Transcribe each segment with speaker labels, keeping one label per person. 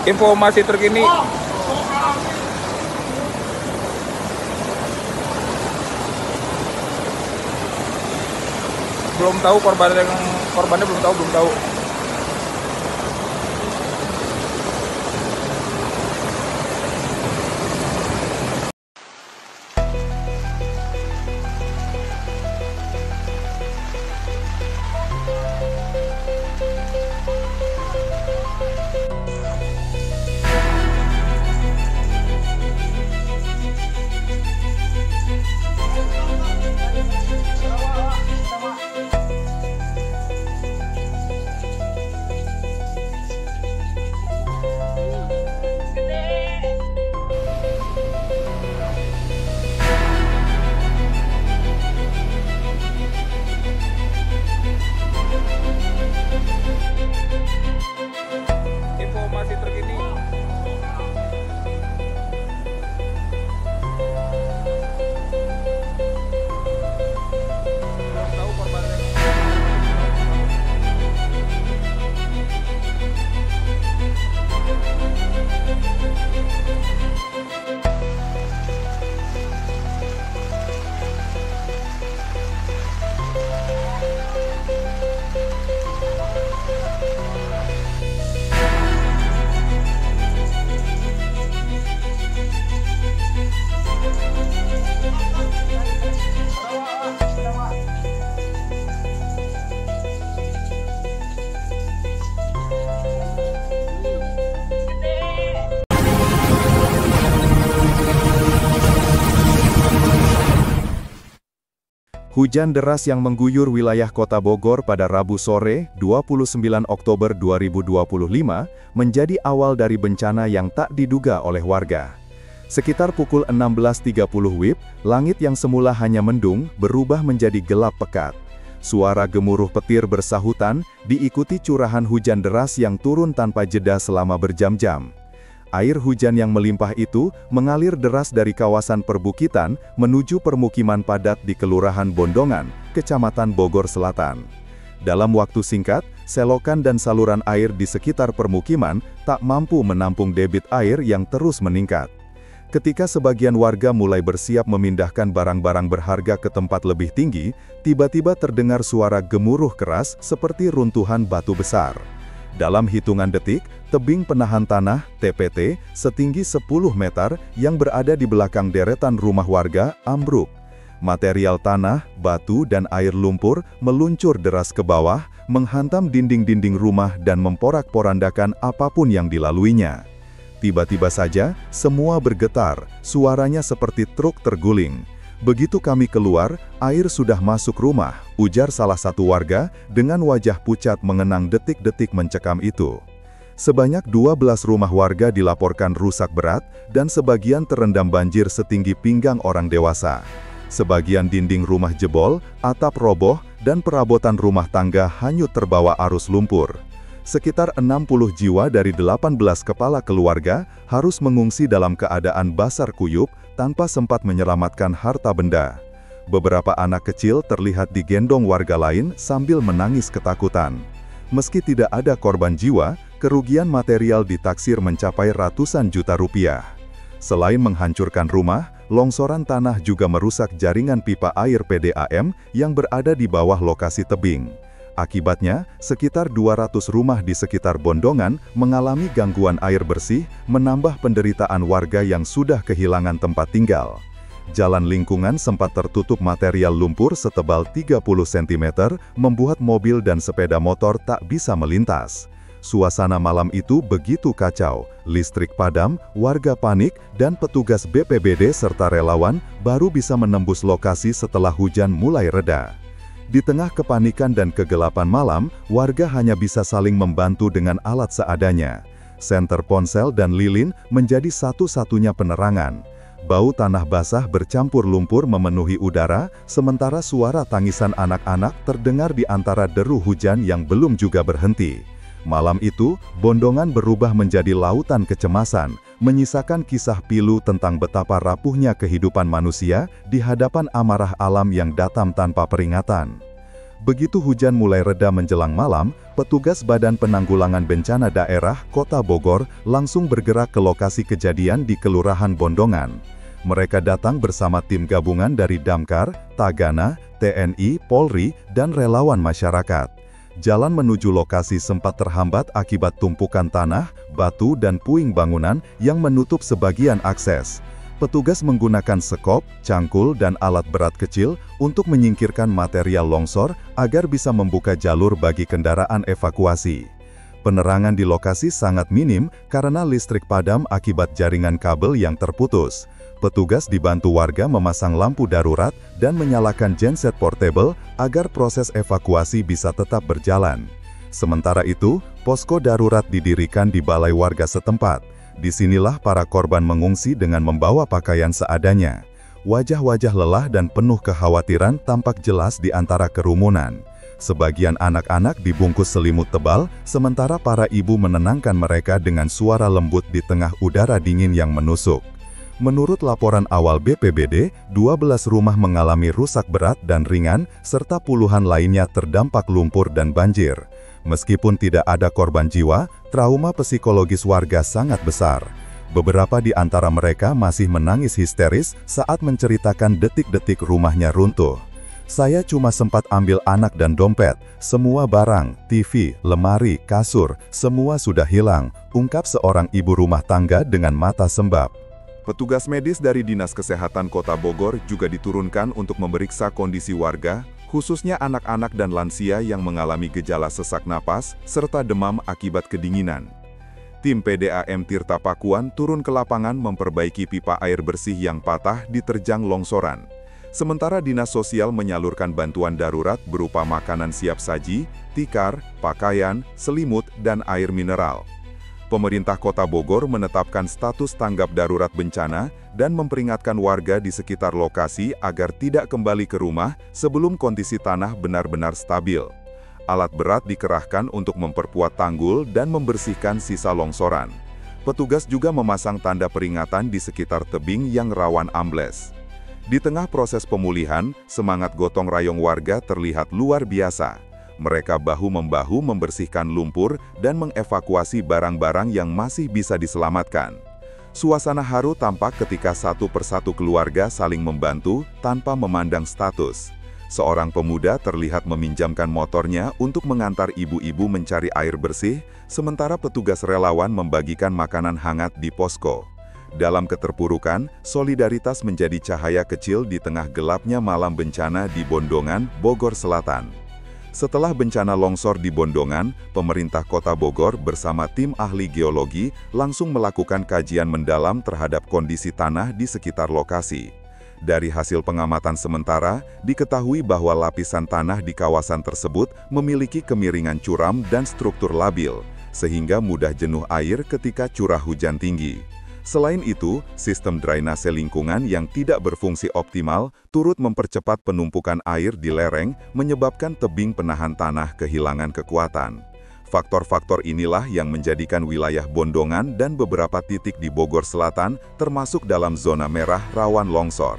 Speaker 1: Informasi terkini. Belum tahu korbannya belum tahu. Informasi terkini. Belum tahu korbannya.
Speaker 2: Hujan deras yang mengguyur wilayah Kota Bogor pada Rabu sore, 29 Oktober 2025, menjadi awal dari bencana yang tak diduga oleh warga. Sekitar pukul 16.30 WIB, langit yang semula hanya mendung, berubah menjadi gelap pekat. Suara gemuruh petir bersahutan, diikuti curahan hujan deras yang turun tanpa jeda selama berjam-jam. Air hujan yang melimpah itu mengalir deras dari kawasan perbukitan menuju permukiman padat di Kelurahan Bondongan, Kecamatan Bogor Selatan. Dalam waktu singkat, selokan dan saluran air di sekitar permukiman tak mampu menampung debit air yang terus meningkat. Ketika sebagian warga mulai bersiap memindahkan barang-barang berharga ke tempat lebih tinggi, tiba-tiba terdengar suara gemuruh keras seperti runtuhan batu besar. Dalam hitungan detik, tebing penahan tanah (TPT) setinggi 10 meter yang berada di belakang deretan rumah warga ambruk. Material tanah, batu, dan air lumpur meluncur deras ke bawah, menghantam dinding-dinding rumah dan memporak-porandakan apapun yang dilaluinya. Tiba-tiba saja, semua bergetar, suaranya seperti truk terguling. "Begitu kami keluar, air sudah masuk rumah," ujar salah satu warga dengan wajah pucat mengenang detik-detik mencekam itu. Sebanyak 12 rumah warga dilaporkan rusak berat dan sebagian terendam banjir setinggi pinggang orang dewasa. Sebagian dinding rumah jebol, atap roboh, dan perabotan rumah tangga hanyut terbawa arus lumpur. Sekitar 60 jiwa dari 18 kepala keluarga harus mengungsi dalam keadaan basar kuyup tanpa sempat menyelamatkan harta benda. Beberapa anak kecil terlihat digendong warga lain sambil menangis ketakutan. Meski tidak ada korban jiwa, kerugian material ditaksir mencapai ratusan juta rupiah. Selain menghancurkan rumah, longsoran tanah juga merusak jaringan pipa air PDAM yang berada di bawah lokasi tebing. Akibatnya, sekitar 200 rumah di sekitar Bondongan mengalami gangguan air bersih, menambah penderitaan warga yang sudah kehilangan tempat tinggal. Jalan lingkungan sempat tertutup material lumpur setebal 30 cm, membuat mobil dan sepeda motor tak bisa melintas. Suasana malam itu begitu kacau, listrik padam, warga panik, dan petugas BPBD serta relawan baru bisa menembus lokasi setelah hujan mulai reda. Di tengah kepanikan dan kegelapan malam, warga hanya bisa saling membantu dengan alat seadanya. Senter ponsel dan lilin menjadi satu-satunya penerangan. Bau tanah basah bercampur lumpur memenuhi udara, sementara suara tangisan anak-anak terdengar di antara deru hujan yang belum juga berhenti. Malam itu, Bondongan berubah menjadi lautan kecemasan, menyisakan kisah pilu tentang betapa rapuhnya kehidupan manusia di hadapan amarah alam yang datang tanpa peringatan. Begitu hujan mulai reda menjelang malam, petugas Badan Penanggulangan Bencana Daerah Kota Bogor langsung bergerak ke lokasi kejadian di Kelurahan Bondongan. Mereka datang bersama tim gabungan dari Damkar, Tagana, TNI, Polri, dan relawan masyarakat. Jalan menuju lokasi sempat terhambat akibat tumpukan tanah, batu, dan puing bangunan yang menutup sebagian akses. Petugas menggunakan sekop, cangkul, dan alat berat kecil untuk menyingkirkan material longsor agar bisa membuka jalur bagi kendaraan evakuasi. Penerangan di lokasi sangat minim karena listrik padam akibat jaringan kabel yang terputus. Petugas dibantu warga memasang lampu darurat dan menyalakan genset portable agar proses evakuasi bisa tetap berjalan. Sementara itu, posko darurat didirikan di balai warga setempat. Disinilah para korban mengungsi dengan membawa pakaian seadanya. Wajah-wajah lelah dan penuh kekhawatiran tampak jelas di antara kerumunan. Sebagian anak-anak dibungkus selimut tebal, sementara para ibu menenangkan mereka dengan suara lembut di tengah udara dingin yang menusuk. Menurut laporan awal BPBD, 12 rumah mengalami rusak berat dan ringan, serta puluhan lainnya terdampak lumpur dan banjir. Meskipun tidak ada korban jiwa, trauma psikologis warga sangat besar. Beberapa di antara mereka masih menangis histeris saat menceritakan detik-detik rumahnya runtuh. "Saya cuma sempat ambil anak dan dompet, semua barang, TV, lemari, kasur, semua sudah hilang," ungkap seorang ibu rumah tangga dengan mata sembab. Petugas medis dari Dinas Kesehatan Kota Bogor juga diturunkan untuk memeriksa kondisi warga, khususnya anak-anak dan lansia yang mengalami gejala sesak napas serta demam akibat kedinginan. Tim PDAM Tirta Pakuan turun ke lapangan memperbaiki pipa air bersih yang patah diterjang longsoran. Sementara Dinas Sosial menyalurkan bantuan darurat berupa makanan siap saji, tikar, pakaian, selimut, dan air mineral. Pemerintah Kota Bogor menetapkan status tanggap darurat bencana dan memperingatkan warga di sekitar lokasi agar tidak kembali ke rumah sebelum kondisi tanah benar-benar stabil. Alat berat dikerahkan untuk memperkuat tanggul dan membersihkan sisa longsoran. Petugas juga memasang tanda peringatan di sekitar tebing yang rawan ambles. Di tengah proses pemulihan, semangat gotong royong warga terlihat luar biasa. Mereka bahu-membahu membersihkan lumpur dan mengevakuasi barang-barang yang masih bisa diselamatkan. Suasana haru tampak ketika satu persatu keluarga saling membantu tanpa memandang status. Seorang pemuda terlihat meminjamkan motornya untuk mengantar ibu-ibu mencari air bersih, sementara petugas relawan membagikan makanan hangat di posko. Dalam keterpurukan, solidaritas menjadi cahaya kecil di tengah gelapnya malam bencana di Bondongan, Bogor Selatan. Setelah bencana longsor di Bondongan, pemerintah Kota Bogor bersama tim ahli geologi langsung melakukan kajian mendalam terhadap kondisi tanah di sekitar lokasi. Dari hasil pengamatan sementara, diketahui bahwa lapisan tanah di kawasan tersebut memiliki kemiringan curam dan struktur labil, sehingga mudah jenuh air ketika curah hujan tinggi. Selain itu, sistem drainase lingkungan yang tidak berfungsi optimal turut mempercepat penumpukan air di lereng, menyebabkan tebing penahan tanah kehilangan kekuatan. Faktor-faktor inilah yang menjadikan wilayah Bondongan dan beberapa titik di Bogor Selatan termasuk dalam zona merah rawan longsor.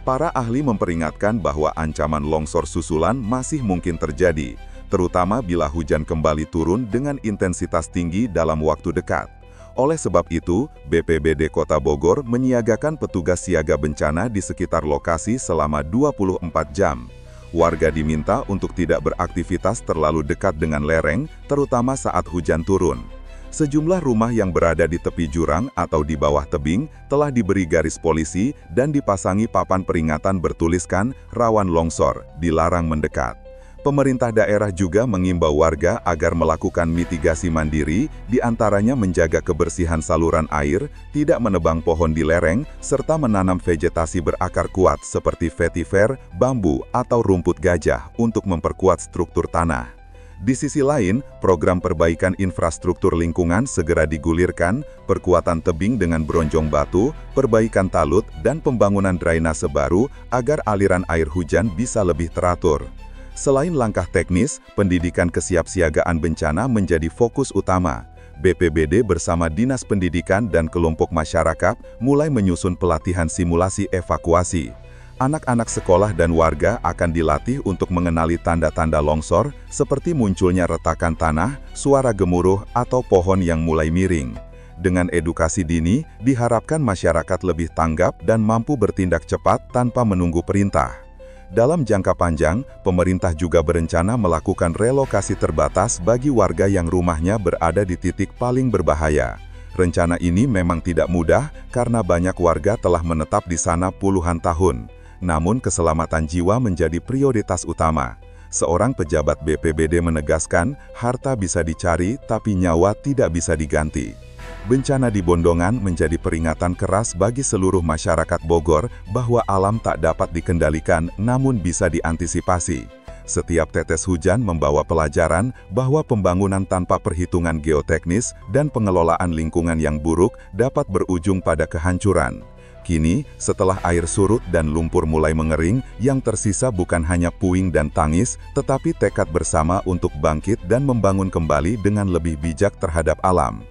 Speaker 2: Para ahli memperingatkan bahwa ancaman longsor susulan masih mungkin terjadi, terutama bila hujan kembali turun dengan intensitas tinggi dalam waktu dekat. Oleh sebab itu, BPBD Kota Bogor menyiagakan petugas siaga bencana di sekitar lokasi selama 24 jam. Warga diminta untuk tidak beraktivitas terlalu dekat dengan lereng, terutama saat hujan turun. Sejumlah rumah yang berada di tepi jurang atau di bawah tebing telah diberi garis polisi dan dipasangi papan peringatan bertuliskan rawan longsor, dilarang mendekat. Pemerintah daerah juga mengimbau warga agar melakukan mitigasi mandiri, diantaranya menjaga kebersihan saluran air, tidak menebang pohon di lereng, serta menanam vegetasi berakar kuat seperti vetiver, bambu, atau rumput gajah untuk memperkuat struktur tanah. Di sisi lain, program perbaikan infrastruktur lingkungan segera digulirkan, perkuatan tebing dengan bronjong batu, perbaikan talut, dan pembangunan drainase baru agar aliran air hujan bisa lebih teratur. Selain langkah teknis, pendidikan kesiapsiagaan bencana menjadi fokus utama. BPBD bersama Dinas Pendidikan dan kelompok masyarakat mulai menyusun pelatihan simulasi evakuasi. Anak-anak sekolah dan warga akan dilatih untuk mengenali tanda-tanda longsor seperti munculnya retakan tanah, suara gemuruh, atau pohon yang mulai miring. Dengan edukasi dini, diharapkan masyarakat lebih tanggap dan mampu bertindak cepat tanpa menunggu perintah. Dalam jangka panjang, pemerintah juga berencana melakukan relokasi terbatas bagi warga yang rumahnya berada di titik paling berbahaya. Rencana ini memang tidak mudah karena banyak warga telah menetap di sana puluhan tahun. Namun keselamatan jiwa menjadi prioritas utama. Seorang pejabat BPBD menegaskan, harta bisa dicari tapi nyawa tidak bisa diganti. Bencana di Bondongan menjadi peringatan keras bagi seluruh masyarakat Bogor bahwa alam tak dapat dikendalikan namun bisa diantisipasi. Setiap tetes hujan membawa pelajaran bahwa pembangunan tanpa perhitungan geoteknis dan pengelolaan lingkungan yang buruk dapat berujung pada kehancuran. Kini, setelah air surut dan lumpur mulai mengering, yang tersisa bukan hanya puing dan tangis, tetapi tekad bersama untuk bangkit dan membangun kembali dengan lebih bijak terhadap alam.